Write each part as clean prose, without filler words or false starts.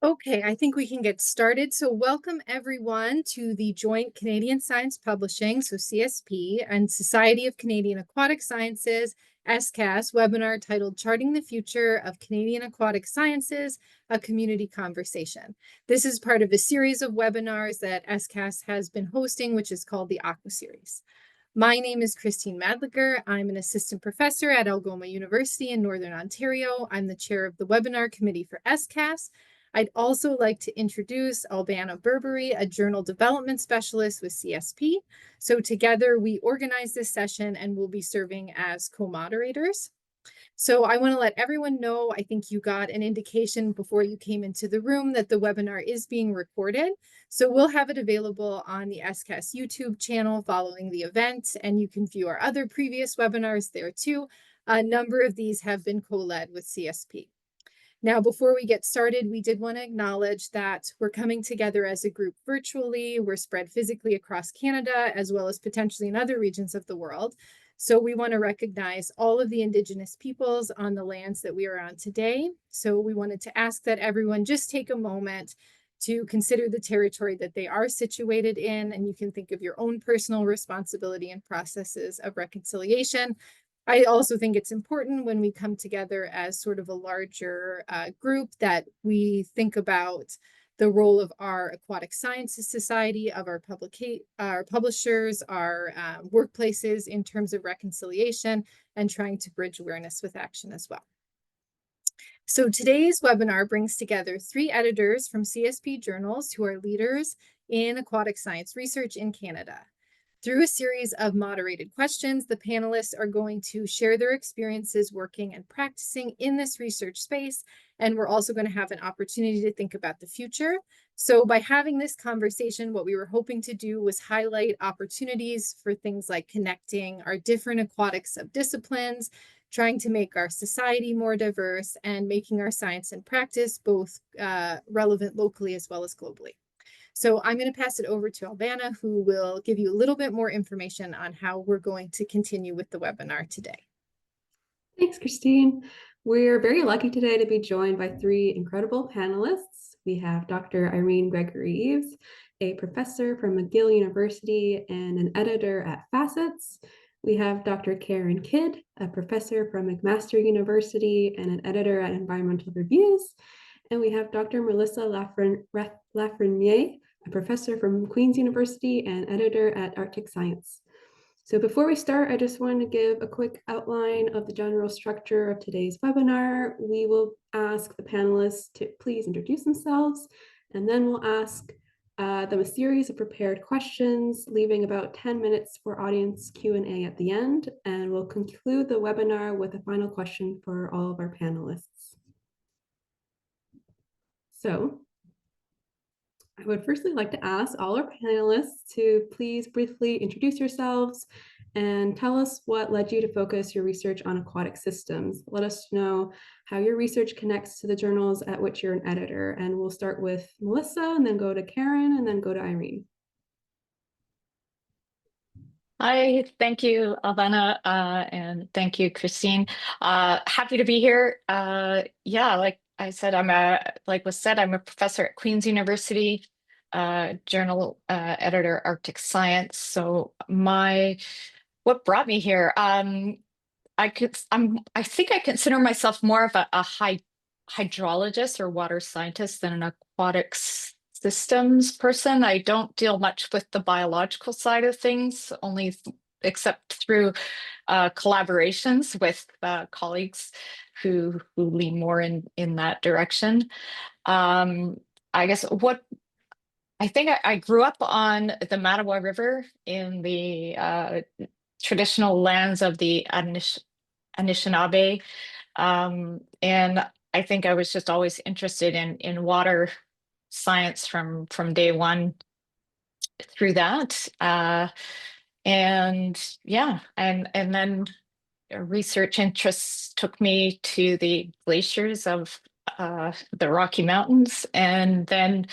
Okay, I think we can get started. So welcome everyone to the Joint Canadian Science Publishing, so CSP, and Society of Canadian Aquatic Sciences, SCAS, webinar titled Charting the Future of Canadian Aquatic Sciences, a Community Conversation. This is part of a series of webinars that SCAS has been hosting, which is called the Aqua Series. My name is Christine Madliger. I'm an assistant professor at Algoma University in Northern Ontario. I'm the chair of the webinar committee for SCAS. I'd also like to introduce Albana Berberi, a journal development specialist with CSP. So together we organize this session and we'll be serving as co-moderators. So I want to let everyone know, I think you got an indication before you came into the room that the webinar is being recorded. So we'll have it available on the SCAS YouTube channel following the event, and you can view our other previous webinars there too. A number of these have been co-led with CSP. Now, before we get started, we did want to acknowledge that we're coming together as a group virtually. We're spread physically across Canada, as well as potentially in other regions of the world. So we want to recognize all of the Indigenous peoples on the lands that we are on today. So we wanted to ask that everyone just take a moment to consider the territory that they are situated in, and you can think of your own personal responsibility and processes of reconciliation. I also think it's important when we come together as sort of a larger group that we think about the role of our Aquatic Sciences Society, of our publishers, our workplaces in terms of reconciliation and trying to bridge awareness with action as well. So today's webinar brings together 3 editors from CSP journals who are leaders in aquatic science research in Canada. Through a series of moderated questions, the panelists are going to share their experiences working and practicing in this research space, and we're also going to have an opportunity to think about the future. So by having this conversation, what we were hoping to do was highlight opportunities for things like connecting our different aquatic subdisciplines, trying to make our society more diverse, and making our science and practice both relevant locally as well as globally. So I'm going to pass it over to Albana, who will give you a little bit more information on how we're going to continue with the webinar today. Thanks, Christine. We're very lucky today to be joined by 3 incredible panelists. We have Dr. Irene Gregory-Eaves, a professor from McGill University and an editor at FACETS. We have Dr. Karen Kidd, a professor from McMaster University and an editor at Environmental Reviews. And we have Dr. Melissa Lafrenière, a professor from Queen's University and editor at Arctic Science. So before we start, I just wanted to give a quick outline of the general structure of today's webinar. We will ask the panelists to please introduce themselves, and then we'll ask them a series of prepared questions, leaving about 10 minutes for audience Q&A at the end, and we'll conclude the webinar with a final question for all of our panelists. So I would firstly like to ask all our panelists to please briefly introduce yourselves and tell us what led you to focus your research on aquatic systems. Let us know how your research connects to the journals at which you're an editor. And we'll start with Melissa, and then go to Karen, and then go to Irene. Hi, thank you, Albana, and thank you, Christine. Happy to be here. Yeah, like I said, like was said, I'm a professor at Queen's University, journal editor, Arctic Science. So what brought me here? I think I consider myself more of a hydrologist or water scientist than an aquatic systems person. I don't deal much with the biological side of things, only except through collaborations with colleagues who lean more in that direction. I guess I grew up on the Mattawa River in the traditional lands of the Anishinaabe, and I think I was just always interested in water science from day one through that. And yeah, and then research interests took me to the glaciers of the Rocky Mountains, and then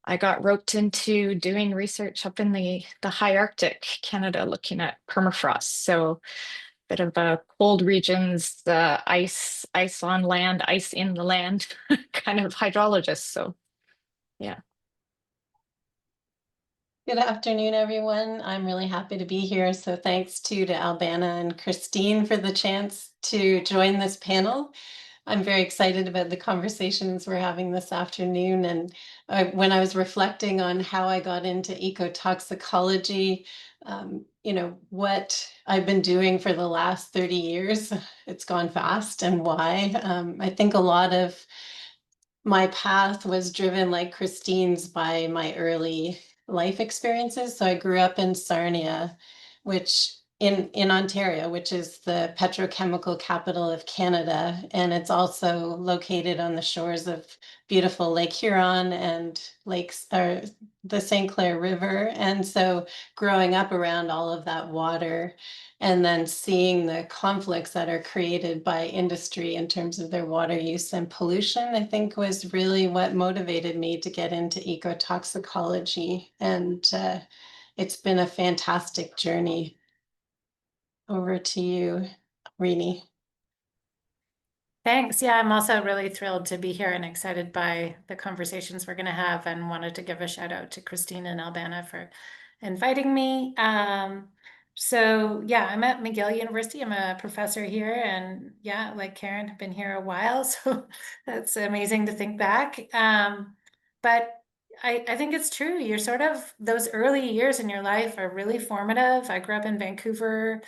I got roped into doing research up in the high Arctic, Canada, looking at permafrost. So bit of a cold regions, ice on land, ice in the land kind of hydrologist. So yeah. Good afternoon, everyone. I'm really happy to be here. So thanks to Albana and Christine for the chance to join this panel. I'm very excited about the conversations we're having this afternoon. And when I was reflecting on how I got into ecotoxicology, what I've been doing for the last 30 years, it's gone fast, and why. I think a lot of my path was driven, like Christine's, by my early life experiences. So I grew up in Sarnia, which in Ontario, which is the petrochemical capital of Canada. And it's also located on the shores of beautiful Lake Huron and the St. Clair River. And so growing up around all of that water, and then seeing the conflicts that are created by industry in terms of their water use and pollution, I think was really what motivated me to get into ecotoxicology. And it's been a fantastic journey. Over to you, Irene. Thanks. Yeah, I'm also really thrilled to be here and excited by the conversations we're going to have, and wanted to give a shout out to Christine and Albana for inviting me. So yeah, I'm at McGill University. I'm a professor here, and yeah, like Karen, I've been here a while, so that's amazing to think back. But I think it's true. You're sort of, those early years in your life are really formative. I grew up in Vancouver,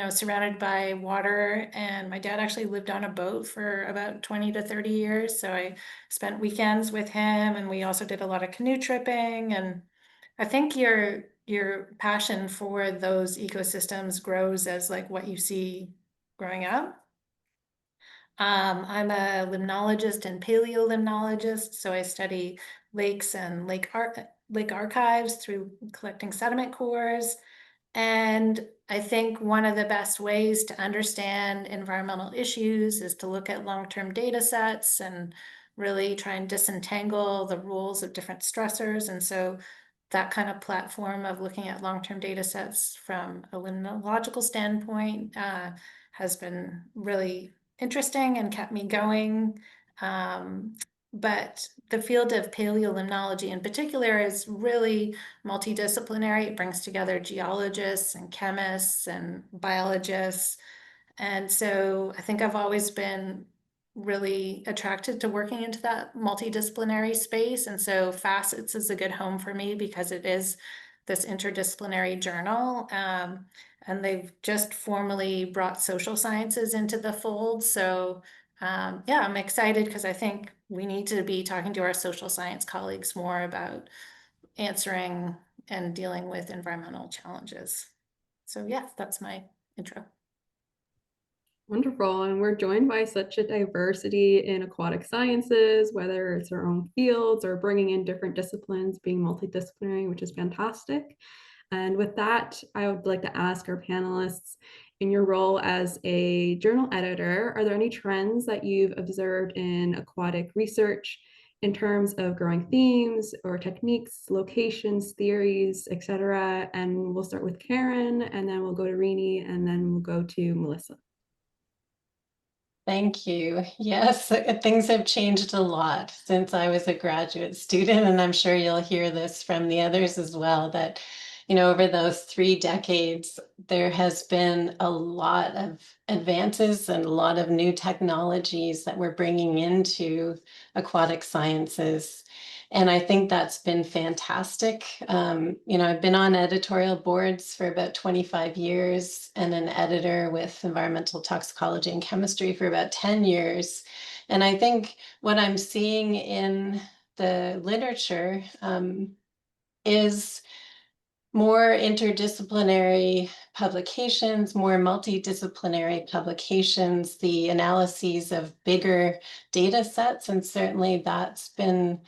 surrounded by water, and my dad actually lived on a boat for about 20 to 30 years. So I spent weekends with him, and we also did a lot of canoe tripping. And I think your passion for those ecosystems grows as like what you see growing up. I'm a limnologist and paleolimnologist, so I study lakes and lake archives through collecting sediment cores. And I think one of the best ways to understand environmental issues is to look at long-term data sets and really try and disentangle the rules of different stressors. And so that kind of platform of looking at long-term data sets from a limnological standpoint has been really interesting and kept me going. But the field of paleolimnology in particular is really multidisciplinary. It brings together geologists and chemists and biologists. And so I think I've always been really attracted to working into that multidisciplinary space. And so FACETS is a good home for me because it is this interdisciplinary journal. And they've just formally brought social sciences into the fold. So yeah, I'm excited because I think we need to be talking to our social science colleagues more about answering and dealing with environmental challenges. So yeah, that's my intro. Wonderful. And we're joined by such a diversity in aquatic sciences, whether it's our own fields or bringing in different disciplines, being multidisciplinary, which is fantastic. And with that, I would like to ask our panelists, in your role as a journal editor, are there any trends that you've observed in aquatic research in terms of growing themes or techniques, locations, theories, etc.? And we'll start with Karen, and then we'll go to Irene, and then we'll go to Melissa. Thank you. Yes, things have changed a lot since I was a graduate student, and I'm sure you'll hear this from the others as well, that, over those 3 decades, there has been a lot of advances and a lot of new technologies that we're bringing into aquatic sciences. And I think that's been fantastic. I've been on editorial boards for about 25 years and an editor with environmental toxicology and chemistry for about 10 years. And I think what I'm seeing in the literature is more interdisciplinary publications, more multidisciplinary publications, the analyses of bigger data sets. And certainly that's been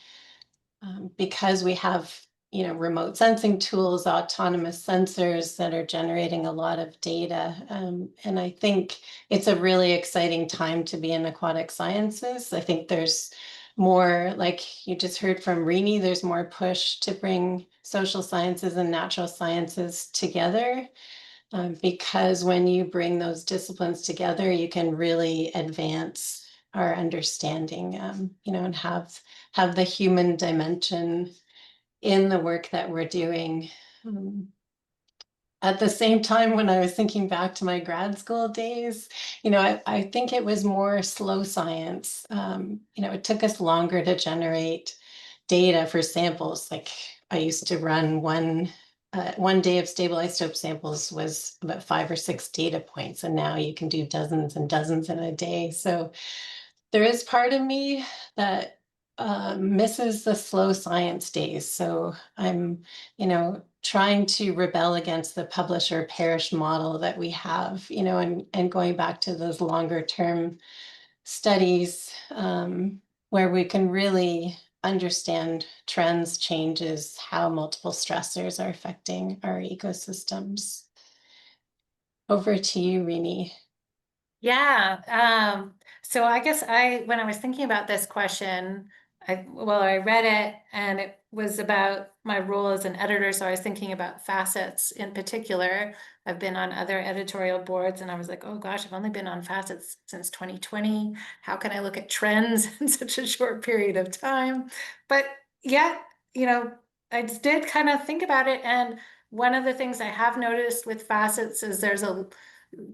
because we have, remote sensing tools, autonomous sensors that are generating a lot of data. And I think it's a really exciting time to be in aquatic sciences. I think there's more, like you just heard from Irene, there's more push to bring social sciences and natural sciences together. because when you bring those disciplines together, you can really advance our understanding, and have the human dimension in the work that we're doing. At the same time, when I was thinking back to my grad school days, I think it was more slow science. It took us longer to generate data for samples. Like I used to run one day of stable isotope samples was about 5 or 6 data points, and now you can do dozens and dozens in a day. So there is part of me that misses the slow science days. So I'm, trying to rebel against the publisher perish model that we have, and going back to those longer term studies where we can really understand trends, changes, how multiple stressors are affecting our ecosystems. Over to you, Irene. Yeah. So I guess when I was thinking about this question, I read it and it was about my role as an editor. So I was thinking about FACETS in particular. I've been on other editorial boards and I was like, oh gosh, I've only been on FACETS since 2020. How can I look at trends in such a short period of time? But yeah, I did kind of think about it. And one of the things I have noticed with FACETS is there's a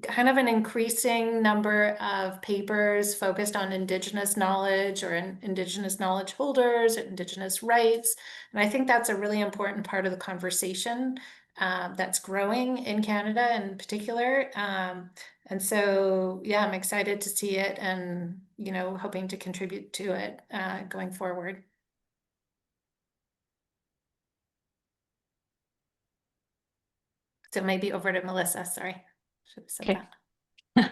kind of an increasing number of papers focused on Indigenous knowledge or Indigenous knowledge holders, Indigenous rights. And I think that's a really important part of the conversation that's growing in Canada in particular. And so, yeah, I'm excited to see it and, hoping to contribute to it going forward. So maybe over to Melissa, sorry. Should have said Okay. that.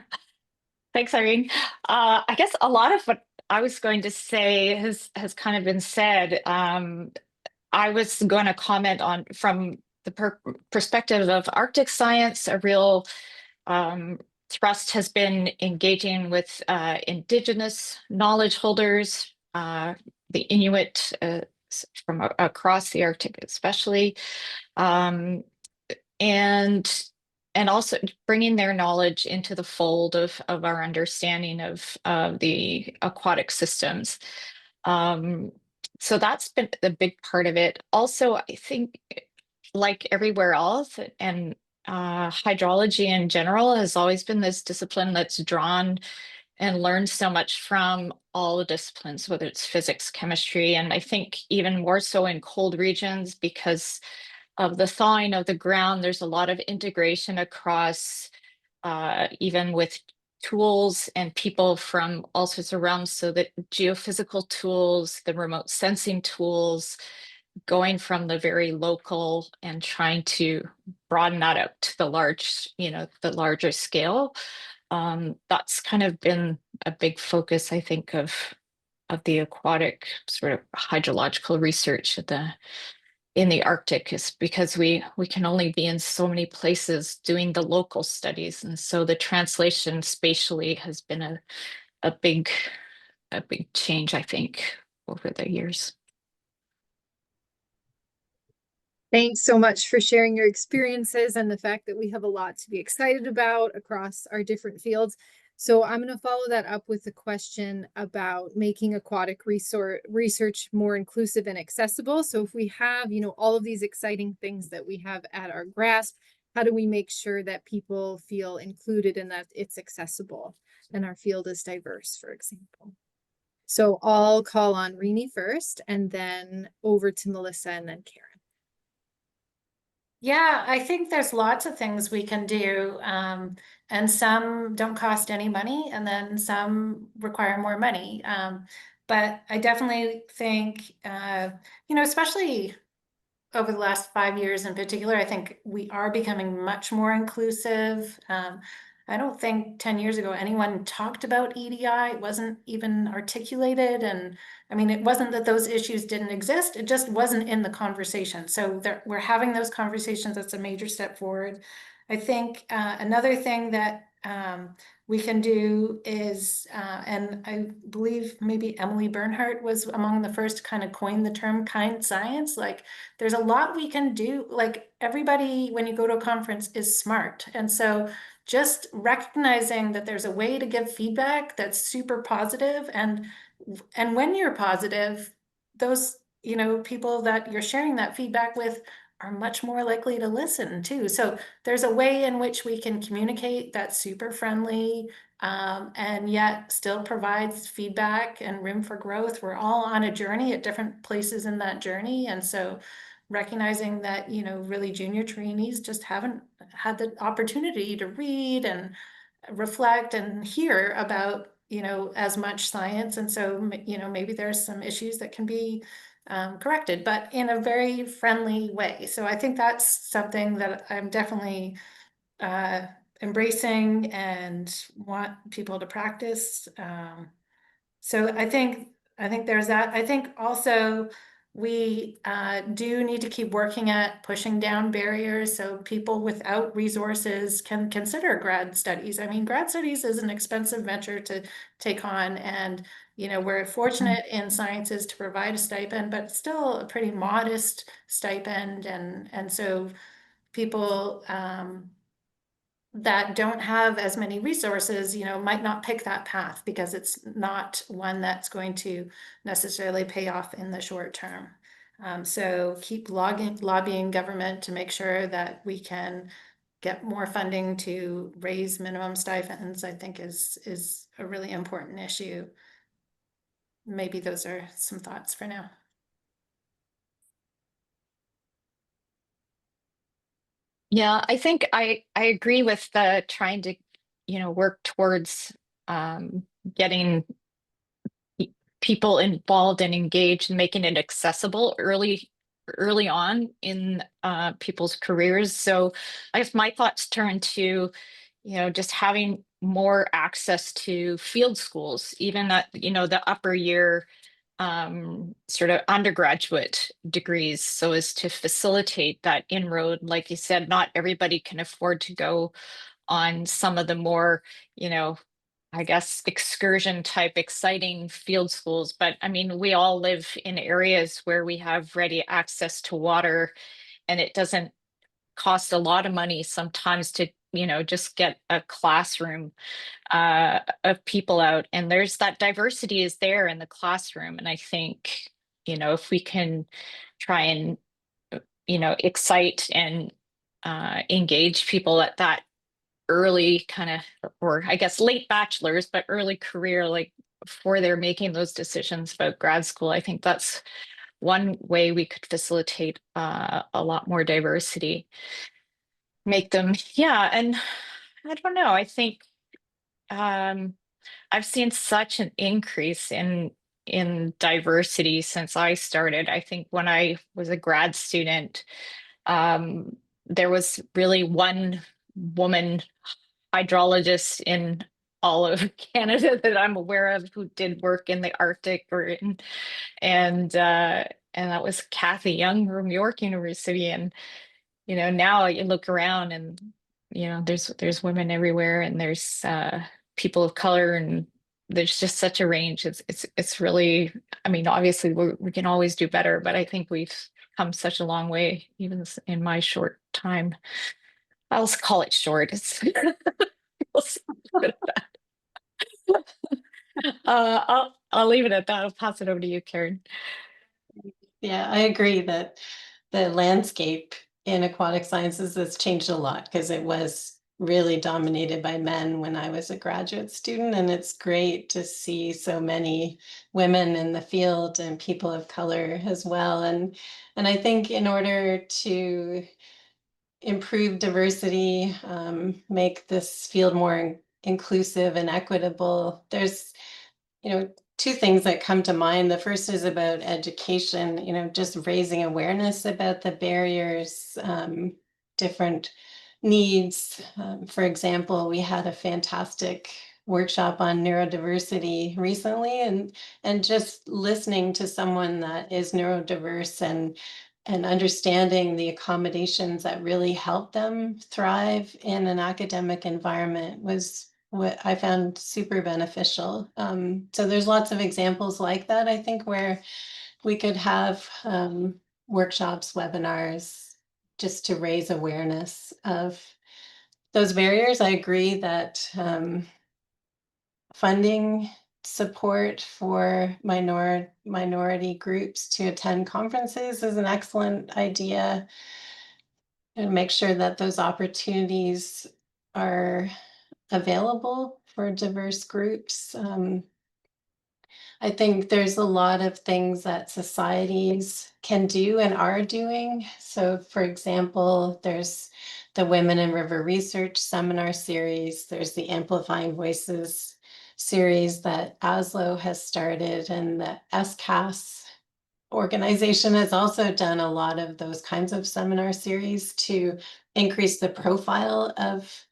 Thanks, Irene. I guess a lot of what I was going to say has kind of been said. I was going to comment on from the perspective of Arctic science. A real thrust has been engaging with Indigenous knowledge holders, the Inuit from across the Arctic especially, and also bringing their knowledge into the fold of our understanding of the aquatic systems. So that's been the big part of it. Also, I think, like everywhere else, and hydrology in general has always been this discipline that's drawn and learned so much from all the disciplines, whether it's physics, chemistry, and I think even more so in cold regions because of the thawing of the ground. There's a lot of integration across even with tools and people from all sorts of realms, so that geophysical tools, the remote sensing tools, going from the very local and trying to broaden that out to the larger scale. That's kind of been a big focus, I think, of the aquatic sort of hydrological research in the Arctic, is because we can only be in so many places doing the local studies, and so the translation spatially has been a big change, I think, over the years. Thanks so much for sharing your experiences and the fact that we have a lot to be excited about across our different fields. So I'm going to follow that up with a question about making aquatic research more inclusive and accessible. So if we have, all of these exciting things that we have at our grasp, how do we make sure that people feel included and that it's accessible and our field is diverse, for example? So I'll call on Irene first and then over to Melissa and then Karen. Yeah, I think there's lots of things we can do, and some don't cost any money, and then some require more money. But I definitely think, especially over the last 5 years in particular, I think we are becoming much more inclusive. I don't think 10 years ago anyone talked about EDI. It wasn't even articulated. And I mean, it wasn't that those issues didn't exist. It just wasn't in the conversation. So we're having those conversations. That's a major step forward. I think another thing that we can do is, and I believe maybe Emily Bernhardt was among the first to kind of coin the term kind science. Like there's a lot we can do. Like everybody, when you go to a conference, is smart. And so just recognizing that there's a way to give feedback that's super positive, and when you're positive, those, you know, people that you're sharing that feedback with are much more likely to listen too. So there's a way in which we can communicate that's super friendly, and yet still provides feedback and room for growth. We're all on a journey at different places in that journey. And so recognizing that, you know, really junior trainees just haven't had the opportunity to read and reflect and hear about, you know, as much science. And so, you know, maybe there's some issues that can be corrected, but in a very friendly way. So I think that's something that I'm definitely embracing and want people to practice. So I think there's that. I think also we do need to keep working at pushing down barriers so people without resources can consider grad studies. I mean, grad studies is an expensive venture to take on, and you know, we're fortunate in sciences to provide a stipend, but still a pretty modest stipend, and so people that don't have as many resources, you know, might not pick that path because it's not one that's going to necessarily pay off in the short term. So keep lobbying government to make sure that we can get more funding to raise minimum stipends, I think is a really important issue. Maybe those are some thoughts for now. Yeah, I think I agree with the trying to, you know, work towards getting people involved and engaged and making it accessible early on in people's careers. So I guess my thoughts turn to, you know, just having more access to field schools, even at, you know, the upper year sort of undergraduate degrees, so as to facilitate that inroad. Like you said, not everybody can afford to go on some of the more, you know, I guess excursion type exciting field schools. But I mean, we all live in areas where we have ready access to water, and it doesn't cost a lot of money sometimes to, you know, just get a classroom of people out, and there's that diversity is there in the classroom. And I think, you know, if we can try and, you know, excite and engage people at that early kind of, or I guess late bachelor's, but early career, like before they're making those decisions about grad school, I think that's one way we could facilitate a lot more diversity. Make them, yeah, and I don't know, I think I've seen such an increase in diversity since I started. I think when I was a grad student, there was really one woman hydrologist in all of Canada that I'm aware of who did work in the Arctic and that was Kathy Young from York University. And you know, now you look around and you know there's women everywhere, and there's people of color, and there's just such a range. It's really, I mean, obviously we can always do better, but I think we've come such a long way even in my short time. I'll call it short. It's I'll leave it at that. I'll pass it over to you, Karen. Yeah, I agree that the landscape in aquatic sciences has changed a lot because it was really dominated by men when I was a graduate student, and it's great to see so many women in the field and people of color as well. And I think in order to improve diversity, make this field more inclusive and equitable, there's, you know, two things that come to mind. The first is about education, you know, just raising awareness about the barriers, different needs. For example, we had a fantastic workshop on neurodiversity recently, and just listening to someone that is neurodiverse and understanding the accommodations that really help them thrive in an academic environment was what I found super beneficial. So there's lots of examples like that, I think, where we could have workshops, webinars, just to raise awareness of those barriers. I agree that funding support for minority groups to attend conferences is an excellent idea, and make sure that those opportunities are available for diverse groups. I think there's a lot of things that societies can do and are doing. So, for example, there's the Women in River Research seminar series, there's the Amplifying Voices series that ASLO has started, and the SCAS organization has also done a lot of those kinds of seminar series to increase the profile of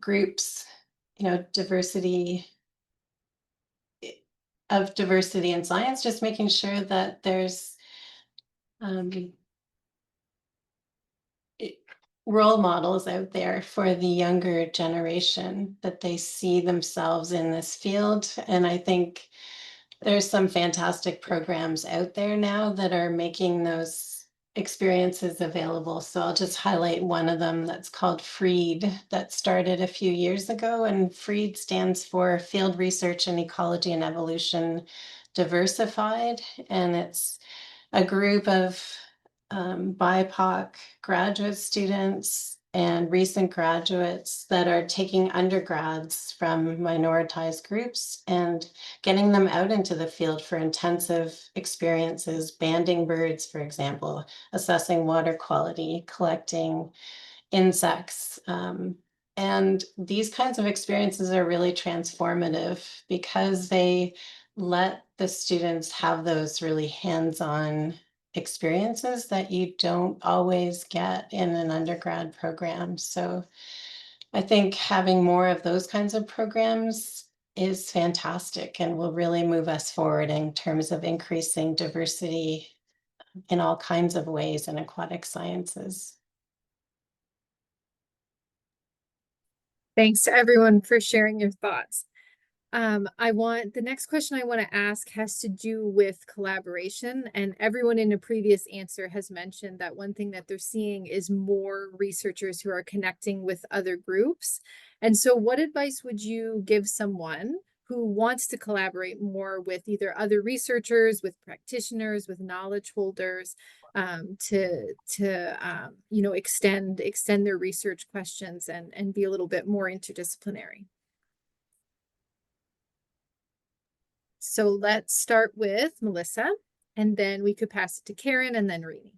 groups, diversity in science, just making sure that there's role models out there for the younger generation, that they see themselves in this field. And I think there's some fantastic programs out there now that are making those experiences available. So I'll just highlight one of them that's called FREED, that started a few years ago. And FREED stands for Field Research in Ecology and Evolution Diversified. And it's a group of BIPOC graduate students and recent graduates that are taking undergrads from minoritized groups and getting them out into the field for intensive experiences, banding birds, for example, assessing water quality, collecting insects. And these kinds of experiences are really transformative because they let the students have those really hands-on experiences that you don't always get in an undergrad program. So I think having more of those kinds of programs is fantastic and will really move us forward in terms of increasing diversity in all kinds of ways in aquatic sciences. Thanks to everyone for sharing your thoughts. The next question I want to ask has to do with collaboration, and everyone in a previous answer has mentioned that one thing that they're seeing is more researchers who are connecting with other groups. And so what advice would you give someone who wants to collaborate more with either other researchers, with practitioners, with knowledge holders, to extend their research questions and be a little bit more interdisciplinary? So let's start with Melissa, and then we could pass it to Karen and then Irene.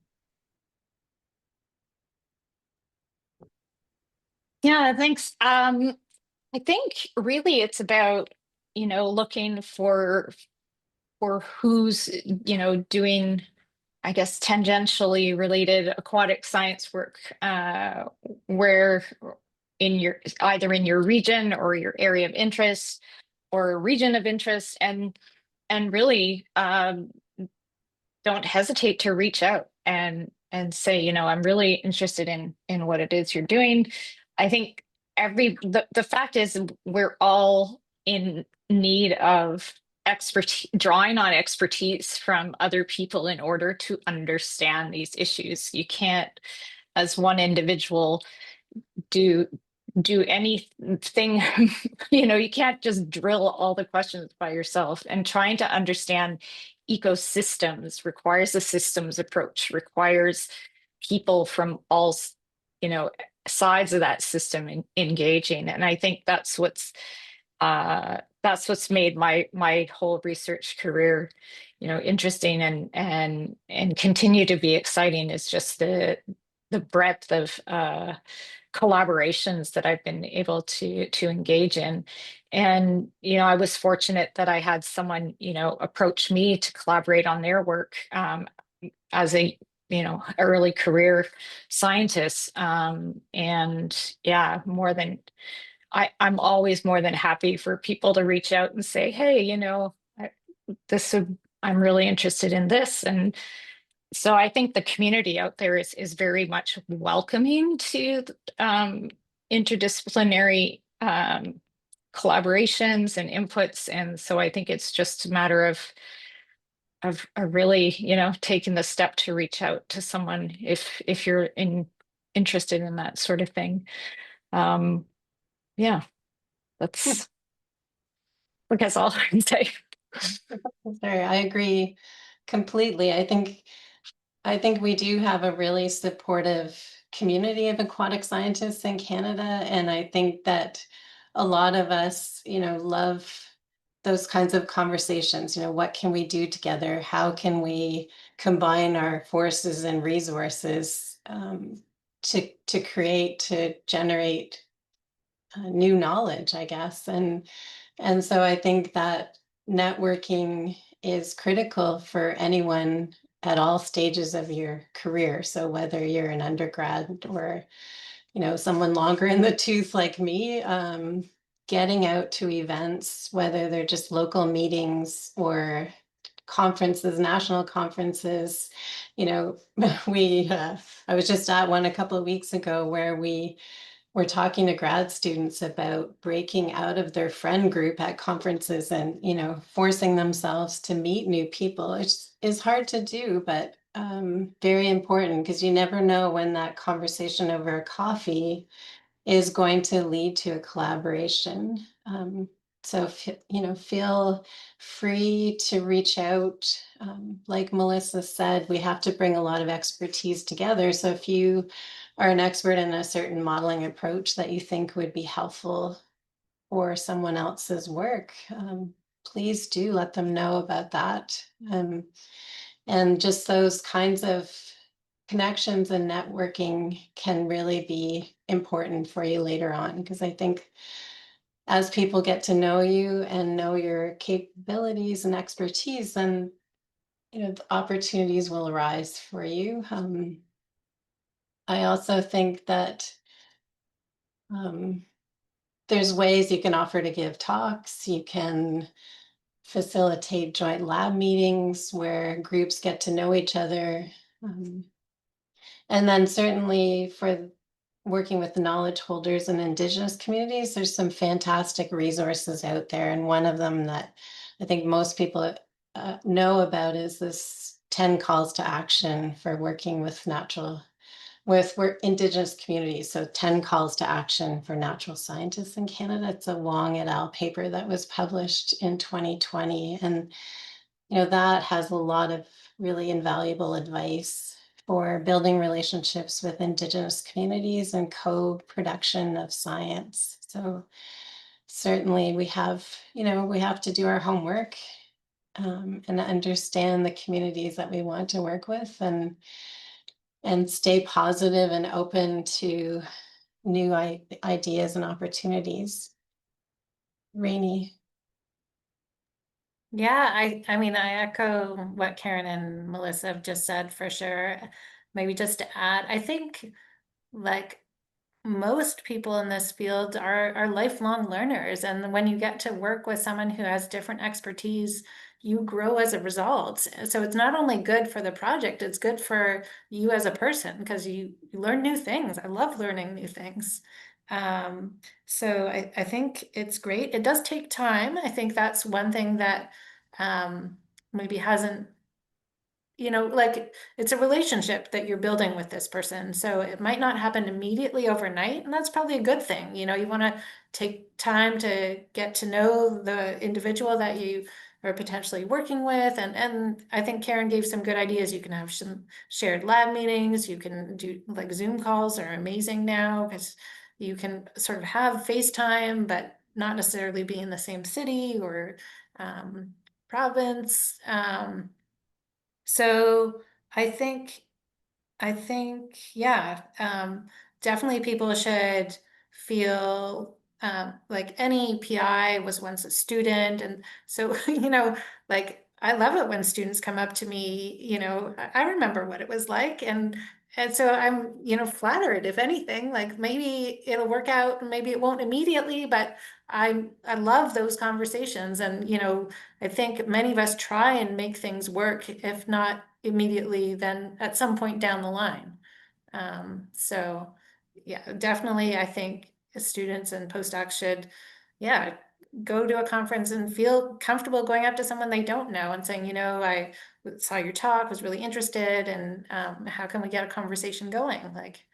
Yeah, thanks. I think really it's about, looking for who's, doing, I guess, tangentially related aquatic science work, where either in your region or your area of interest or region of interest, and really don't hesitate to reach out and say, I'm really interested in what it is you're doing. I think the fact is we're all in need of drawing on expertise from other people in order to understand these issues. You can't, as one individual, do anything. You can't just drill all the questions by yourself, and trying to understand ecosystems requires a systems approach, requires people from all sides of that system engaging. And I think that's what's made my whole research career interesting and continue to be exciting, is just the breadth of collaborations that I've been able to engage in. And I was fortunate that I had someone approach me to collaborate on their work as a early career scientist. And yeah, I'm always more than happy for people to reach out and say, hey, I'm really interested in this. And so I think the community out there is very much welcoming to interdisciplinary collaborations and inputs. And so I think it's just a matter of really, taking the step to reach out to someone if you're interested in that sort of thing. Yeah, that's I guess all I can say. Sorry, I agree completely. I think we do have a really supportive community of aquatic scientists in Canada, and I think that a lot of us, love those kinds of conversations. What can we do together? How can we combine our forces and resources to create, to generate new knowledge, I guess. And so I think that networking is critical for anyone at all stages of your career. So whether you're an undergrad or, someone longer in the tooth like me, getting out to events, whether they're just local meetings or conferences, national conferences, I was just at one a couple of weeks ago where we're talking to grad students about breaking out of their friend group at conferences and, forcing themselves to meet new people. It's hard to do, but very important, because you never know when that conversation over a coffee is going to lead to a collaboration. So, feel free to reach out. Like Melissa said, we have to bring a lot of expertise together. So if you are an expert in a certain modeling approach that you think would be helpful for someone else's work, please do let them know about that. And just those kinds of connections and networking can really be important for you later on, because I think as people get to know you and know your capabilities and expertise, then the opportunities will arise for you. I also think that there's ways you can offer to give talks. You can facilitate joint lab meetings where groups get to know each other. And then certainly for working with the knowledge holders and Indigenous communities, there's some fantastic resources out there. And one of them that I think most people know about is this 10 calls to action for working with Indigenous communities. So 10 calls to action for natural scientists in Canada. It's a Wong et al. Paper that was published in 2020. And, that has a lot of really invaluable advice for building relationships with Indigenous communities and co-production of science. So certainly we have to do our homework and understand the communities that we want to work with, and stay positive and open to new ideas and opportunities. Rainey. Yeah, I mean, I echo what Karen and Melissa have just said for sure. Maybe just to add, I think like most people in this field are lifelong learners. And when you get to work with someone who has different expertise, you grow as a result. So it's not only good for the project, it's good for you as a person, because you learn new things. I love learning new things. So I think it's great. It does take time. I think that's one thing that maybe hasn't, like it's a relationship that you're building with this person. So it might not happen immediately overnight, and that's probably a good thing. You want to take time to get to know the individual that you are potentially working with. And I think Karen gave some good ideas. You can have some shared lab meetings. You can do like Zoom calls are amazing now, because you can sort of have FaceTime, but not necessarily be in the same city or province. So I think, yeah, definitely people should feel like any PI was once a student. And so, like I love it when students come up to me, I remember what it was like. And so I'm, flattered, if anything, like maybe it'll work out and maybe it won't immediately, but I love those conversations. And, I think many of us try and make things work, if not immediately, then at some point down the line. So yeah, definitely, I think students and postdocs should, yeah, go to a conference and feel comfortable going up to someone they don't know and saying, you know, I saw your talk, was really interested, and how can we get a conversation going? Like,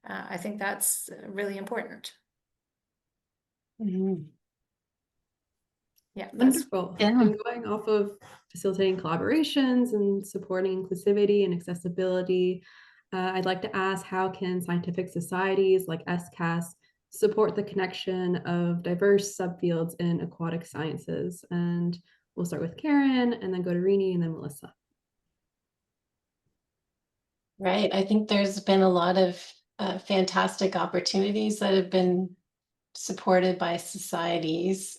I think that's really important. Mhm. Yeah, that's Wonderful. Yeah. And going off of facilitating collaborations and supporting inclusivity and accessibility, I'd like to ask, how can scientific societies like SCAS support the connection of diverse subfields in aquatic sciences? And we'll start with Karen and then go to Irene and then Melissa. Right. I think there's been a lot of fantastic opportunities that have been supported by societies.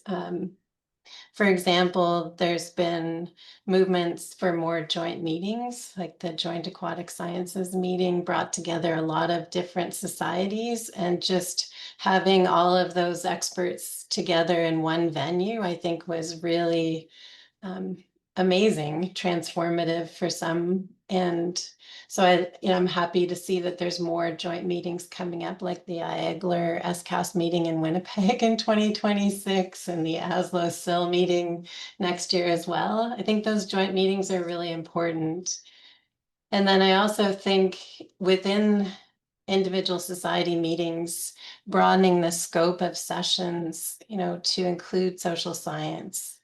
For example, there's been movements for more joint meetings, like the Joint Aquatic Sciences meeting brought together a lot of different societies, and just having all of those experts together in one venue, I think was really amazing, transformative for some. And so I'm happy to see that there's more joint meetings coming up, like the IAGLR SCAS meeting in Winnipeg in 2026 and the ASLO SIL meeting next year as well. I think those joint meetings are really important. And then I also think within individual society meetings, broadening the scope of sessions, to include social science,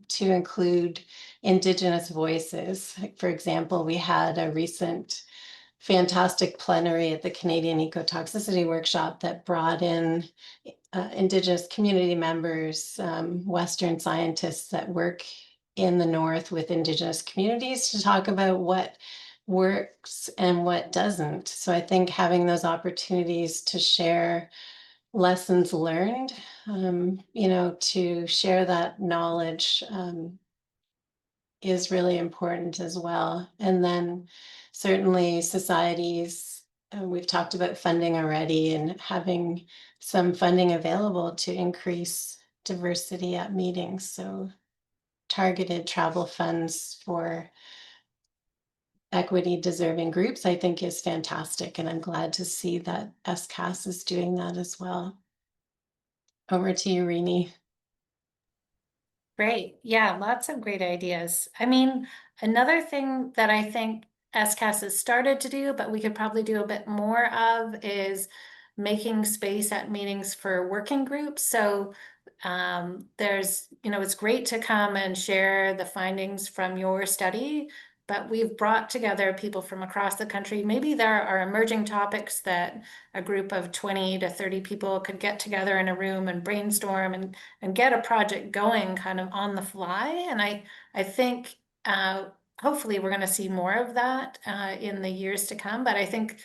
to include Indigenous voices. Like, for example, we had a recent fantastic plenary at the Canadian Ecotoxicity Workshop that brought in Indigenous community members, Western scientists that work in the North with Indigenous communities, to talk about what works and what doesn't. So I think having those opportunities to share lessons learned, to share that knowledge is really important as well. And then certainly societies, we've talked about funding already, and having some funding available to increase diversity at meetings. So targeted travel funds for equity deserving groups, I think, is fantastic. And I'm glad to see that SCAS is doing that as well. Over to you, Irene. great. Yeah, lots of great ideas. I mean, another thing that I think SCAS has started to do, but we could probably do a bit more of, is making space at meetings for working groups. So there's, it's great to come and share the findings from your study, but we've brought together people from across the country. Maybe there are emerging topics that a group of 20 to 30 people could get together in a room and brainstorm and get a project going kind of on the fly. And I think hopefully we're going to see more of that in the years to come. But I think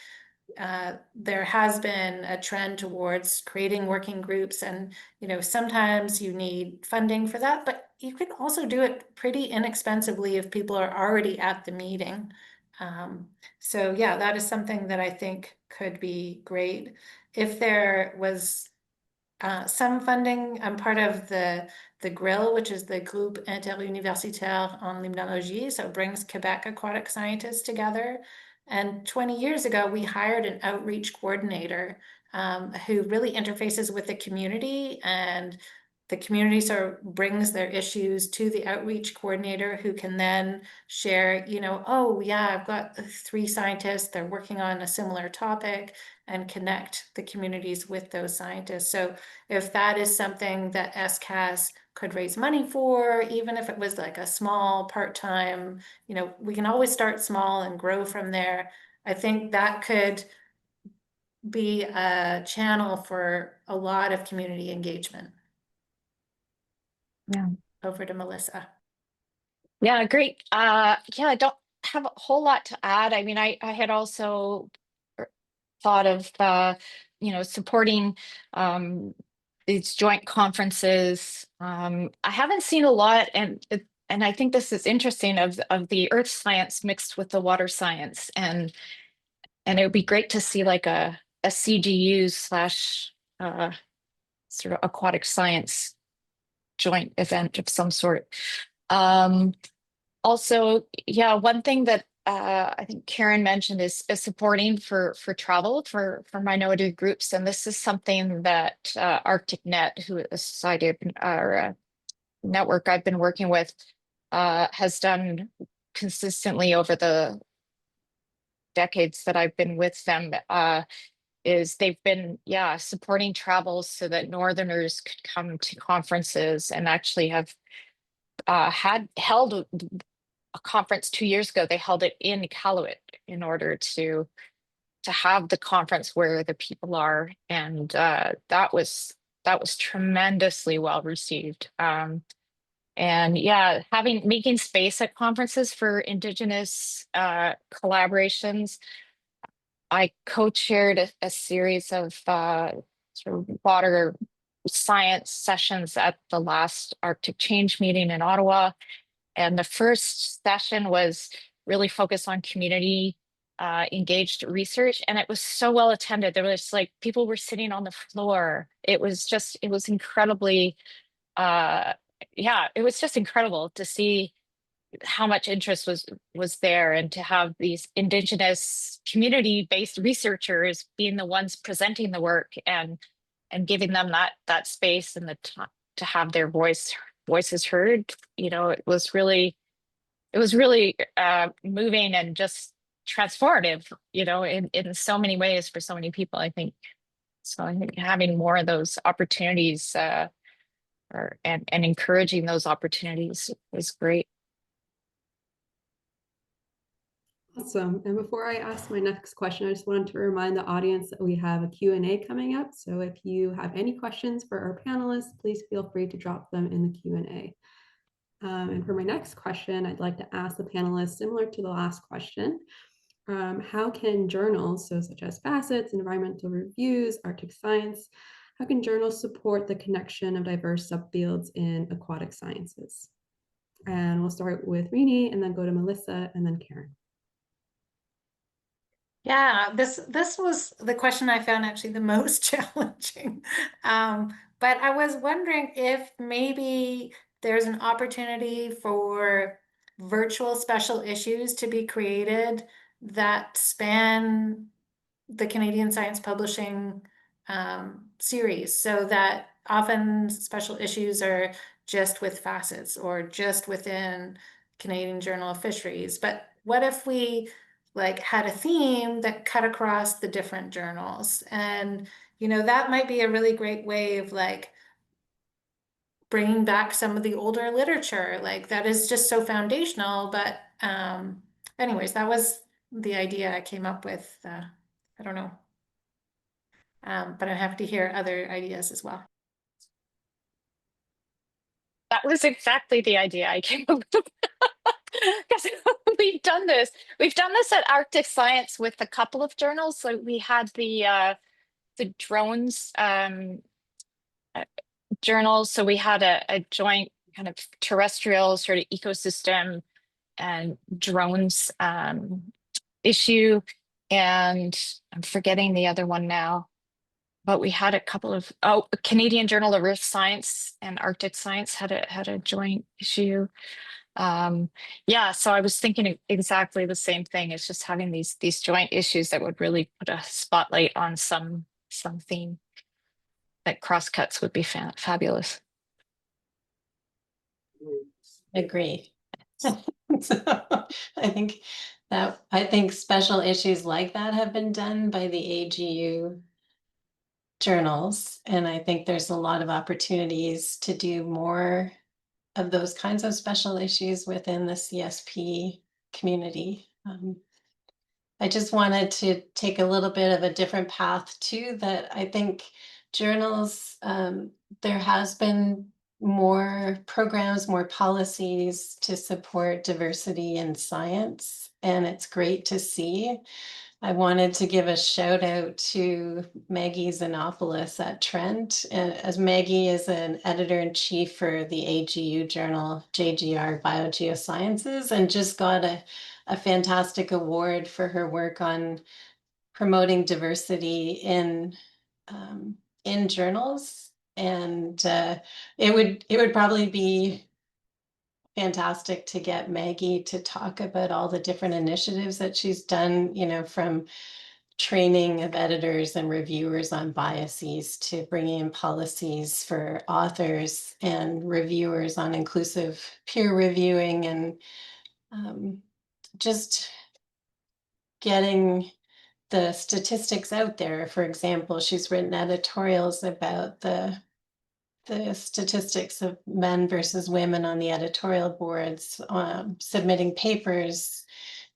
there has been a trend towards creating working groups, and sometimes you need funding for that, but you can also do it pretty inexpensively if people are already at the meeting. So yeah, that is something that I think could be great. If there was some funding, I'm part of the GRIL, which is the Groupe Interuniversitaire en Limnologie, so it brings Quebec aquatic scientists together. And 20 years ago, we hired an outreach coordinator who really interfaces with the community, and the community sort of brings their issues to the outreach coordinator, who can then share, oh yeah, I've got 3 scientists, they're working on a similar topic, and connect the communities with those scientists. So if that is something that SCAS could raise money for, even if it was like a small part-time, we can always start small and grow from there. I think that could be a channel for a lot of community engagement. Yeah. Over to Melissa. Yeah, great. Yeah, I don't have a whole lot to add. I mean, I had also thought of supporting these joint conferences. I haven't seen a lot, and I think this is interesting, of the earth science mixed with the water science, and it would be great to see like a CGU slash sort of aquatic science joint event of some sort. Also, yeah, one thing that I think Karen mentioned is supporting for travel for minority groups, and this is something that ArcticNet, who is a society or a network I've been working with, has done consistently over the decades that I've been with them. Is they've been supporting travels so that Northerners could come to conferences, and actually have had held a conference 2 years ago. They held it in Iqaluit in order to have the conference where the people are, and that was tremendously well received. And yeah, making space at conferences for Indigenous collaborations. I co-chaired a series of sort of water science sessions at the last Arctic Change meeting in Ottawa. And the first session was really focused on community engaged research. And it was so well attended. There was like, people were sitting on the floor. It was incredibly, it was just incredible to see how much interest was there, and to have these Indigenous community-based researchers being the ones presenting the work and giving them that space and the time to have their voices heard. It was really moving and just transformative, in so many ways for so many people, I think. So I think having more of those opportunities and encouraging those opportunities is great. Awesome. And before I ask my next question, I just wanted to remind the audience that we have a Q&A coming up. So if you have any questions for our panelists, please feel free to drop them in the Q&A. And for my next question, I'd like to ask the panelists, similar to the last question, how can journals, such as FACETS, environmental reviews, Arctic science, how can journals support the connection of diverse subfields in aquatic sciences? And we'll start with Irene, and then go to Melissa, and then Karen. Yeah, this was the question I found actually the most challenging. But I was wondering if maybe there's an opportunity for virtual special issues to be created that span the Canadian Science Publishing series, so that often special issues are just with FACETS or just within Canadian Journal of Fisheries. But what if we had a theme that cut across the different journals? And that might be a really great way of bringing back some of the older literature that is just so foundational. But anyways, that was the idea I came up with. I don't know, but I'm happy to hear other ideas as well. That was exactly the idea I came up with. Because we've done this at Arctic Science with a couple of journals. So we had the drones journals. So we had a joint kind of terrestrial sort of ecosystem and drones issue, and I'm forgetting the other one now. But we had a couple of Canadian Journal of Earth Science and Arctic Science had a joint issue. So I was thinking exactly the same thing. It's just having these joint issues that would really put a spotlight on some theme that crosscuts would be fabulous. Agree. I think special issues like that have been done by the AGU journals, and I think there's a lot of opportunities to do more of those kinds of special issues within the CSP community. I just wanted to take a little bit of a different path too, that I think journals, there has been more programs, more policies to support diversity in science, and it's great to see. I wanted to give a shout out to Maggie Xenopoulos at Trent, as Maggie is an editor-in-chief for the AGU journal, JGR Biogeosciences, and just got a fantastic award for her work on promoting diversity in journals. And it would probably be fantastic to get Maggie to talk about all the different initiatives that she's done, you know, from training of editors and reviewers on biases to bringing in policies for authors and reviewers on inclusive peer reviewing, and just getting the statistics out there. For example, she's written editorials about the statistics of men versus women on the editorial boards, submitting papers,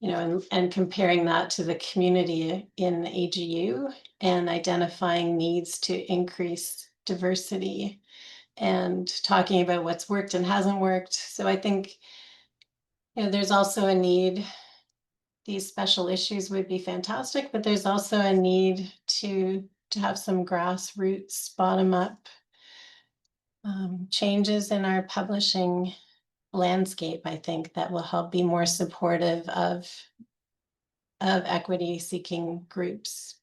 you know, and comparing that to the community in AGU and identifying needs to increase diversity and talking about what's worked and hasn't worked. So I think, you know, there's also a need. These special issues would be fantastic, but there's also a need to have some grassroots, bottom-up changes in our publishing landscape, I think, that will help be more supportive of equity-seeking groups.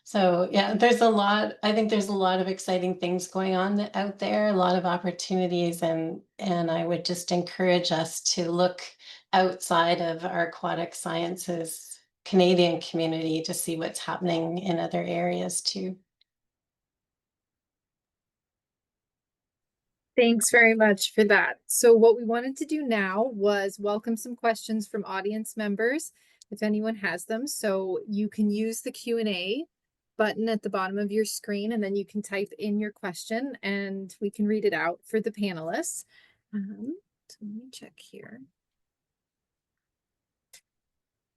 So yeah, there's a lot. I think there's a lot of exciting things going on out there, a lot of opportunities, and I would just encourage us to look outside of our aquatic sciences Canadian community to see what's happening in other areas too. Thanks very much for that. So what we wanted to do now was welcome some questions from audience members, if anyone has them. So you can use the Q&A button at the bottom of your screen, and then you can type in your question and we can read it out for the panelists. So let me check here.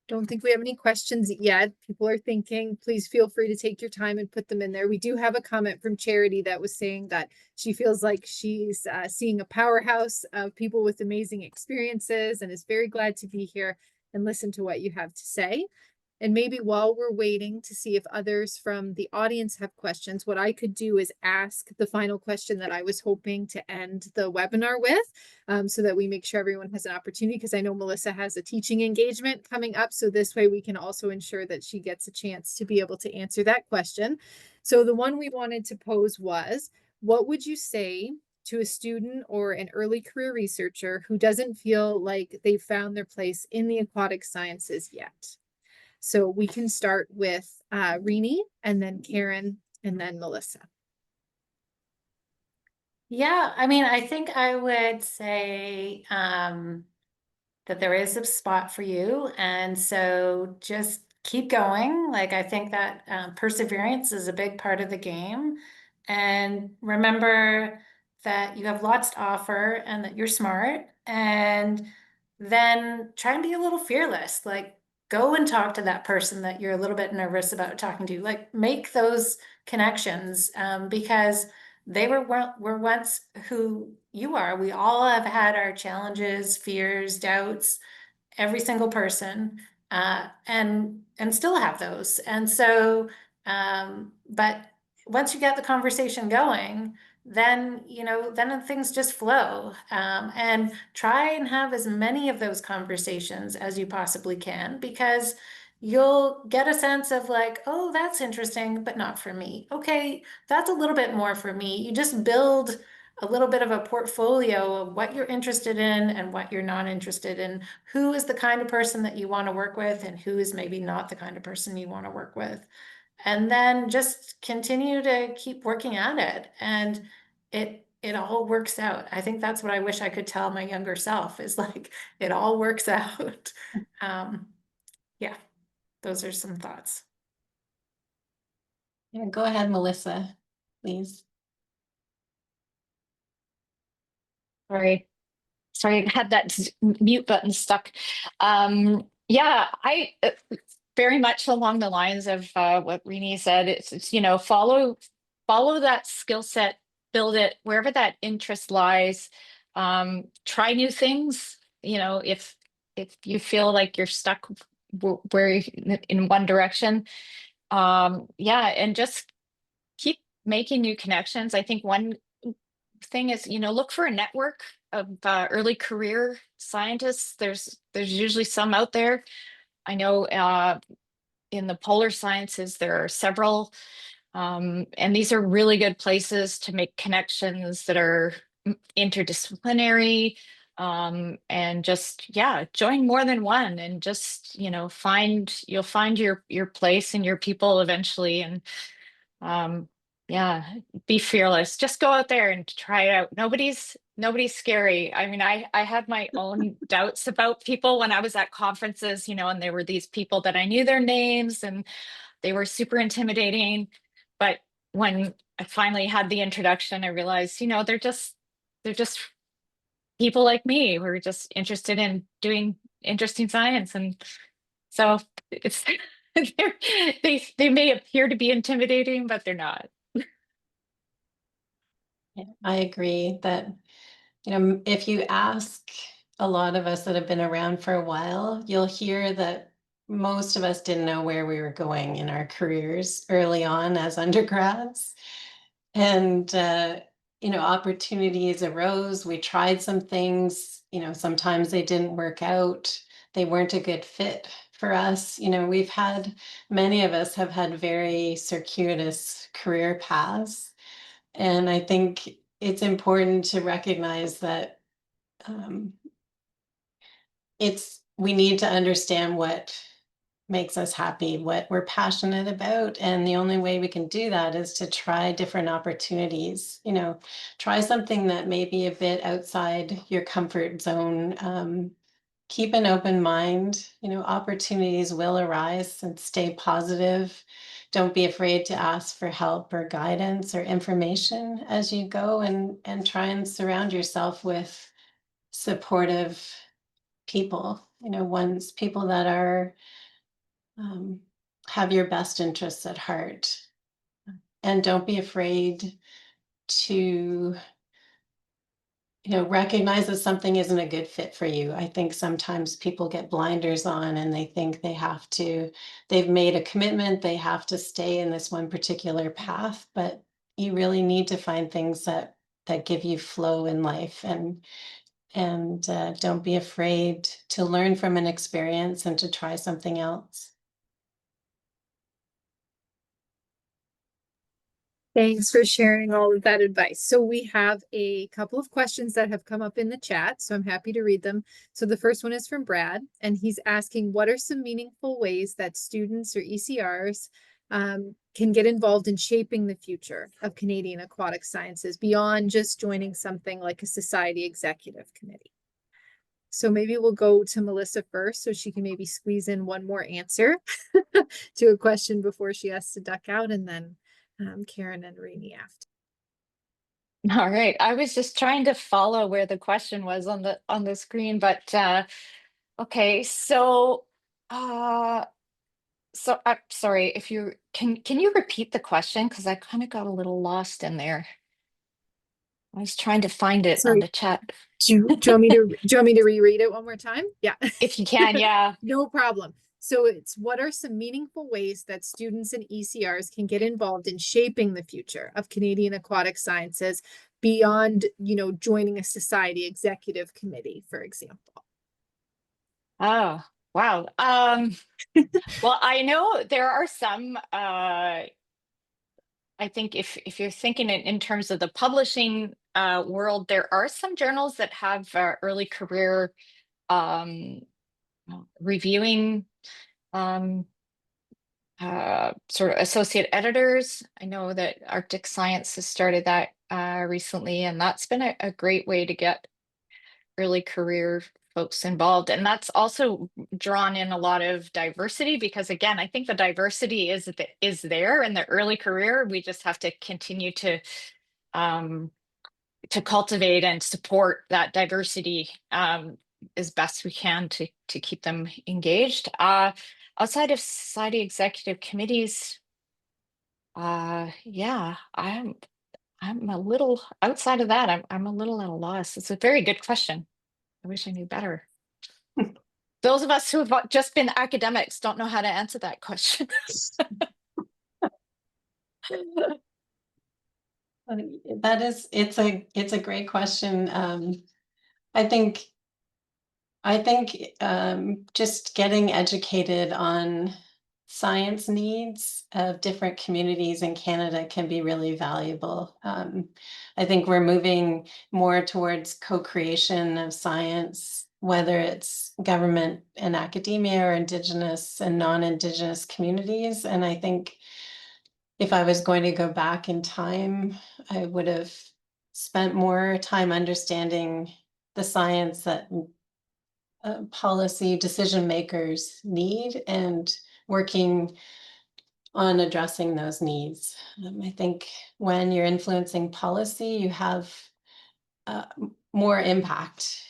Don't think we have any questions yet. People are thinking. Please feel free to take your time and put them in there. We do have a comment from Charity that was saying that she feels like she's seeing a powerhouse of people with amazing experiences and is very glad to be here and listen to what you have to say. And maybe while we're waiting to see if others from the audience have questions, what I could do is ask the final question that I was hoping to end the webinar with, so that we make sure everyone has an opportunity, because I know Melissa has a teaching engagement coming up. So this way we can also ensure that she gets a chance to be able to answer that question. So the one we wanted to pose was, what would you say to a student or an early career researcher who doesn't feel like they've found their place in the aquatic sciences yet? So we can start with Irene, and then Karen, and then Melissa. Yeah, I mean, I think I would say that there is a spot for you. And so just keep going. Like, I think that perseverance is a big part of the game. And remember that you have lots to offer and that you're smart. And then try and be a little fearless. Like, go and talk to that person that you're a little bit nervous about talking to. Like, make those connections, because they were once who you are. We all have had our challenges, fears, doubts, every single person, and still have those. And so, but once you get the conversation going, then, you know, then things just flow. And try and have as many of those conversations as you possibly can, because you'll get a sense of like, oh, that's interesting, but not for me. Okay, that's a little bit more for me. You just build a little bit of a portfolio of what you're interested in and what you're not interested in, who is the kind of person that you want to work with and who is maybe not the kind of person you want to work with. And then just continue to keep working at it, and it all works out. I think that's what I wish I could tell my younger self, is like, it all works out. Yeah, those are some thoughts. Yeah, go ahead, Melissa, please. Sorry, I had that mute button stuck. Yeah, I very much along the lines of what Rini said. It's you know, follow that skill set, build it wherever that interest lies. Try new things. You know, if you feel like you're stuck where in one direction, yeah, and just keep making new connections. I think one thing is, you know, look for a network of early career scientists. There's usually some out there. I know in the polar sciences there are several, and these are really good places to make connections that are interdisciplinary, and just, yeah, join more than one, and just, you'll find your place and your people eventually. And yeah, be fearless. Just go out there and try it out. Nobody's scary. I mean, I had my own doubts about people when I was at conferences, and there were these people that I knew their names and they were super intimidating. But when I finally had the introduction, I realized, they're just people like me who are just interested in doing interesting science. And so it's they may appear to be intimidating, but they're not. Yeah, I agree that, if you ask a lot of us that have been around for a while, you'll hear that most of us didn't know where we were going in our careers early on as undergrads. And, opportunities arose. We tried some things, sometimes they didn't work out. They weren't a good fit for us. Many of us have had very circuitous career paths. And I think it's important to recognize that we need to understand what makes us happy, what we're passionate about. And the only way we can do that is to try different opportunities, try something that may be a bit outside your comfort zone. Keep an open mind, opportunities will arise, and stay positive. Don't be afraid to ask for help or guidance or information as you go, and try and surround yourself with supportive people, people that are have your best interests at heart. And don't be afraid to recognize that something isn't a good fit for you. I think sometimes people get blinders on and they think they've made a commitment, they have to stay in this one particular path, but you really need to find things that give you flow in life. And don't be afraid to learn from an experience and to try something else. Thanks for sharing all of that advice. So we have a couple of questions that have come up in the chat, so I'm happy to read them. So the first one is from Brad, and he's asking, what are some meaningful ways that students or ECRs can get involved in shaping the future of Canadian aquatic sciences beyond just joining something like a society executive committee? So maybe we'll go to Melissa first, so she can maybe squeeze in one more answer to a question before she has to duck out, and then Karen and Irene after. All right. I was just trying to follow where the question was on the screen, but okay. So I'm sorry, if you can you repeat the question, because I kind of got a little lost in there. I was trying to find it on the chat. Do you want me to reread it one more time? Yeah. If you can, yeah. No problem. So it's, what are some meaningful ways that students and ECRs can get involved in shaping the future of Canadian aquatic sciences beyond, joining a society executive committee, for example? Oh, wow. Well, I know there are some, I think if you're thinking in terms of the publishing world, there are some journals that have early career reviewing sort of associate editors. I know that Arctic Science has started that recently, and that's been a great way to get early career folks involved. And that's also drawn in a lot of diversity, because again, I think the diversity is there in the early career. We just have to continue to cultivate and support that diversity as best we can to keep them engaged. Outside of society executive committees, yeah, I'm a little outside of that. I'm a little at a loss. It's a very good question. I wish I knew better. Those of us who have just been academics don't know how to answer that question. It's a great question. I think just getting educated on science needs of different communities in Canada can be really valuable. I think we're moving more towards co-creation of science, whether it's government and academia or Indigenous and non-Indigenous communities. And I think if I was going to go back in time, I would have spent more time understanding the science that policy decision makers need and working on addressing those needs. I think when you're influencing policy, you have more impact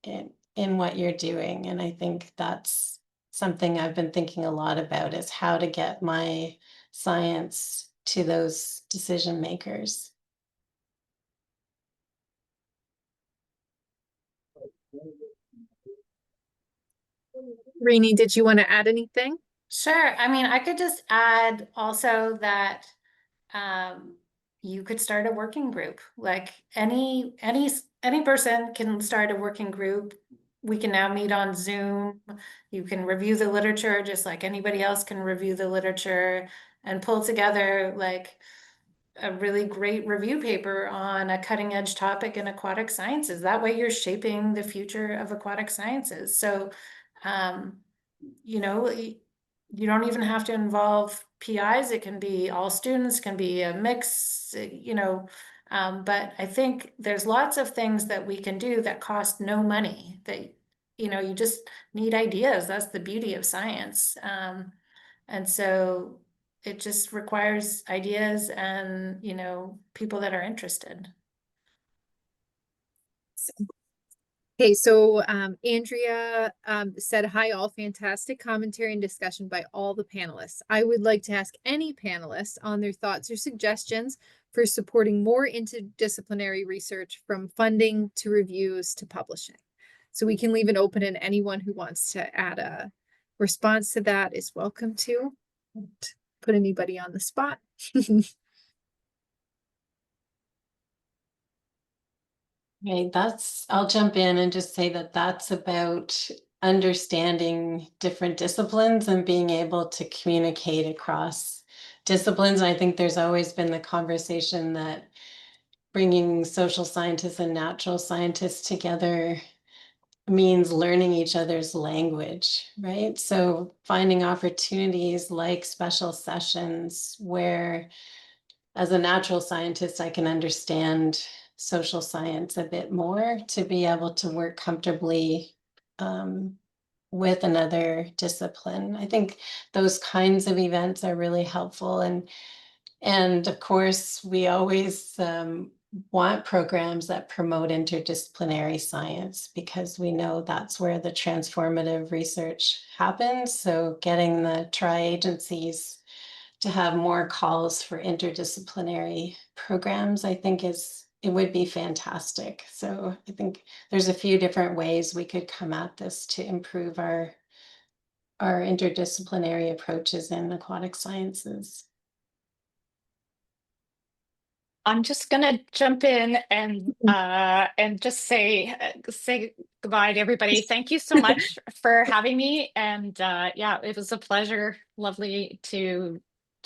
in what you're doing. And I think that's something I've been thinking a lot about, is how to get my science to those decision makers. Irene, did you want to add anything? Sure. I mean, I could just add also that you could start a working group. Like any person can start a working group. We can now meet on Zoom. You can review the literature just like anybody else can review the literature and pull together like a really great review paper on a cutting edge topic in aquatic sciences. That way you're shaping the future of aquatic sciences. So, you know, you don't even have to involve PIs. It can be all students, can be a mix, you know, but I think there's lots of things that we can do that cost no money, that, you know, you just need ideas. That's the beauty of science. And so it just requires ideas and, you know, people that are interested. Okay, so Andrea said, hi, all, fantastic commentary and discussion by all the panelists. I would like to ask any panelist on their thoughts or suggestions for supporting more interdisciplinary research, from funding to reviews to publishing. So we can leave it open, and anyone who wants to add a response to that is welcome to. Don't put anybody on the spot. Okay, I'll jump in and just say that that's about understanding different disciplines and being able to communicate across disciplines. I think there's always been the conversation that bringing social scientists and natural scientists together means learning each other's language, right? So finding opportunities like special sessions where, as a natural scientist, I can understand social science a bit more to be able to work comfortably with another discipline. I think those kinds of events are really helpful. And of course, we always want programs that promote interdisciplinary science, because we know that's where the transformative research happens. So getting the tri-agencies to have more calls for interdisciplinary programs, I think it would be fantastic. So I think there's a few different ways we could come at this to improve our interdisciplinary approaches in aquatic sciences. I'm just gonna jump in and just say goodbye to everybody. Thank you so much for having me. And yeah, it was a pleasure. Lovely to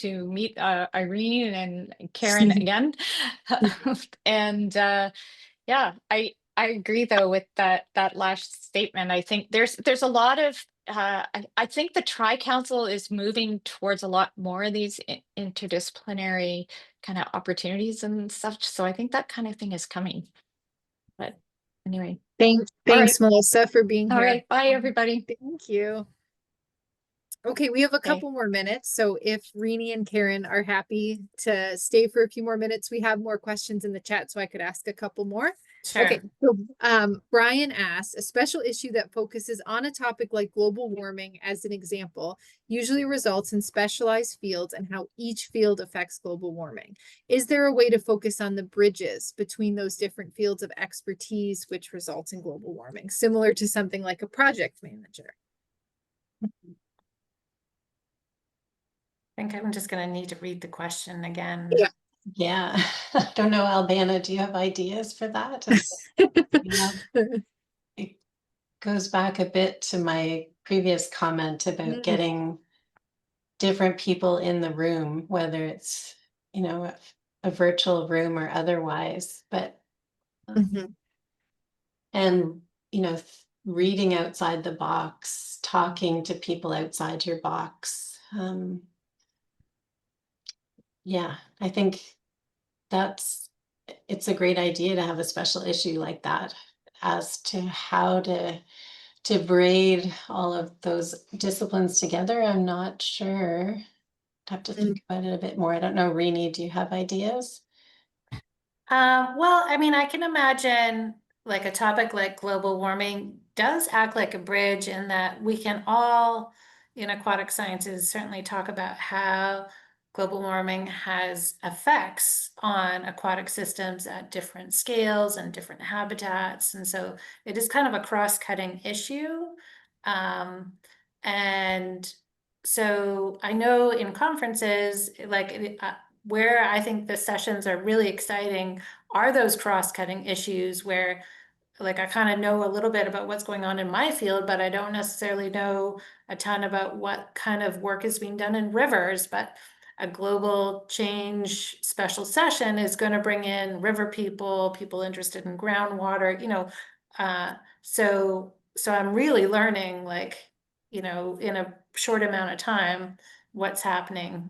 meet Irene and Karen again. And yeah, I agree though with that last statement. I think there's a lot of I think the Tri-Council is moving towards a lot more of these interdisciplinary kind of opportunities and such. So I think that kind of thing is coming. But anyway. Thanks, right. Melissa, for being here. All right. Bye, everybody. Thank you. Okay, we have a Okay. couple more minutes. So if Rini and Karen are happy to stay for a few more minutes, we have more questions in the chat, so I could ask a couple more. Sure. Okay, so Brian asked, a special issue that focuses on a topic like global warming, as an example, usually results in specialized fields and how each field affects global warming. Is there a way to focus on the bridges between those different fields of expertise, which results in global warming, similar to something like a project manager? I think I'm just going to need to read the question again. Yeah. I don't know, Albana, do you have ideas for that? It goes back a bit to my previous comment about getting different people in the room, whether it's, you know, a virtual room or otherwise, but Mhm. and you know, reading outside the box, talking to people outside your box. Yeah, I think it's a great idea to have a special issue like that. As to how to braid all of those disciplines together, I'm not sure. I'd have to think about it a bit more. I don't know, Irene, do you have ideas? Well, I mean, I can imagine like a topic like global warming does act like a bridge in that we can all, in aquatic sciences, certainly talk about how global warming has effects on aquatic systems at different scales and different habitats. And so it is kind of a cross-cutting issue. And so I know in conferences, like where I think the sessions are really exciting are those cross-cutting issues where like I kind of know a little bit about what's going on in my field, but I don't necessarily know a ton about what kind of work is being done in rivers. But a global change special session is going to bring in river people, people interested in groundwater, you know. So I'm really learning, like, you know, in a short amount of time, what's happening.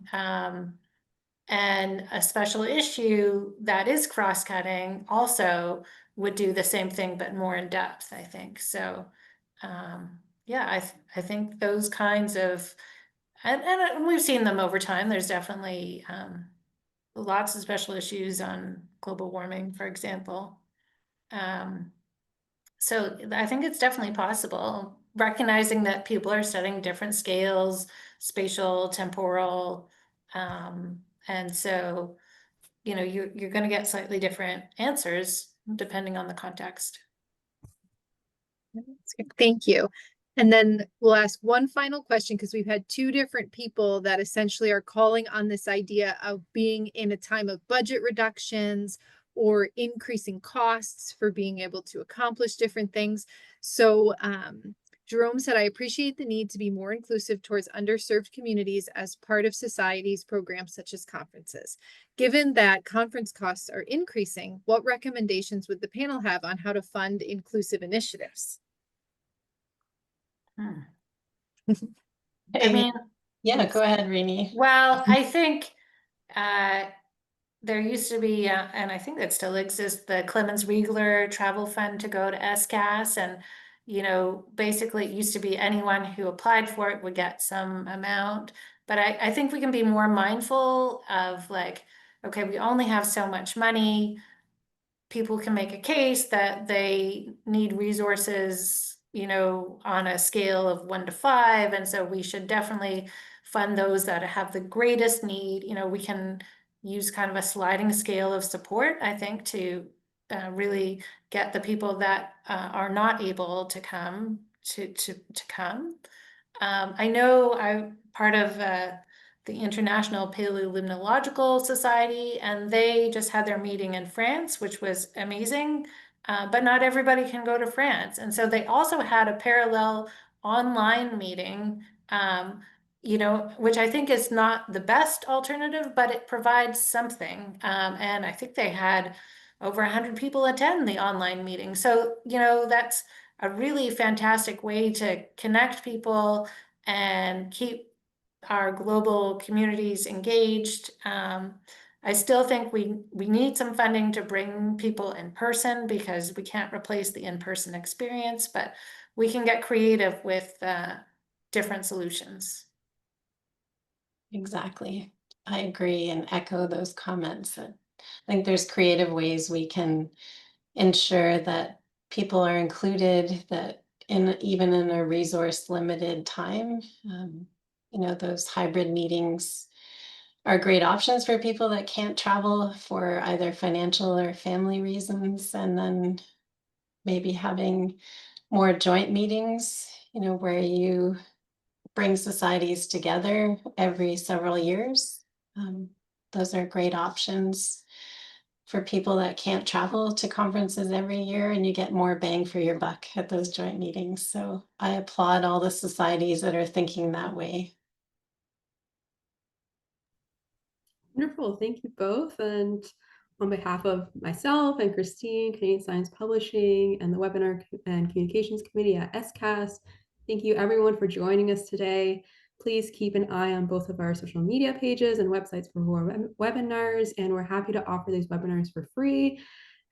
And a special issue that is cross-cutting also would do the same thing, but more in depth, I think. So, yeah, I think those kinds of, and we've seen them over time. There's definitely lots of special issues on global warming, for example. So I think it's definitely possible, recognizing that people are studying different scales, spatial, temporal, and so, you know, you're going to get slightly different answers depending on the context. That's good. Thank you. And then we'll ask one final question because we've had two different people that essentially are calling on this idea of being in a time of budget reductions or increasing costs for being able to accomplish different things. So Jerome said, I appreciate the need to be more inclusive towards underserved communities as part of society's programs such as conferences. Given that conference costs are increasing, what recommendations would the panel have on how to fund inclusive initiatives? I mean, Yeah, go ahead, Irene. well, I think there used to be, and I think that still exists, the Clemens Riegler Travel Fund to go to SCAS. And, you know, basically it used to be anyone who applied for it would get some amount. But I think we can be more mindful of like, okay, we only have so much money. People can make a case that they need resources, you know, on a scale of 1 to 5. And so we should definitely fund those that have the greatest need. You know, we can use kind of a sliding scale of support, I think, to really get the people that are not able to come to come. I know I'm part of the International Paleolimnological Society, and they just had their meeting in France, which was amazing. But not everybody can go to France. And so they also had a parallel online meeting, you know, which I think is not the best alternative, but it provides something. And I think they had over 100 people attend the online meeting. So, you know, that's a really fantastic way to connect people and keep our global communities engaged. I still think we need some funding to bring people in person because we can't replace the in-person experience, but we can get creative with different solutions. Exactly. I agree and echo those comments. I think there's creative ways we can ensure that people are included, that even in a resource limited time, you know, those hybrid meetings are great options for people that can't travel for either financial or family reasons. And then maybe having more joint meetings, you know, where you bring societies together every several years. Those are great options for people that can't travel to conferences every year, and you get more bang for your buck at those joint meetings. So I applaud all the societies that are thinking that way. Wonderful. Thank you both. And on behalf of myself and Christine, Canadian Science Publishing, and the Webinar and Communications Committee at SCAS, thank you everyone for joining us today. Please keep an eye on both of our social media pages and websites for more webinars, and we're happy to offer these webinars for free.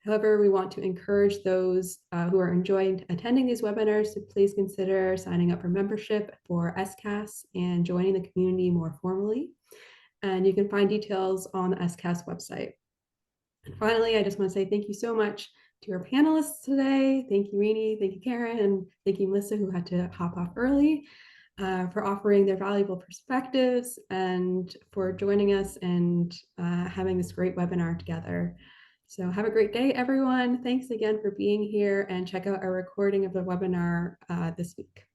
However, we want to encourage those who are enjoying attending these webinars to please consider signing up for membership for SCAS and joining the community more formally. And you can find details on the SCAS website. And finally, I just want to say thank you so much to our panelists today. Thank you, Irene. Thank you, Karen. And thank you, Melissa, who had to hop off early, for offering their valuable perspectives and for joining us and having this great webinar together. So have a great day, everyone. Thanks again for being here, and check out our recording of the webinar this week.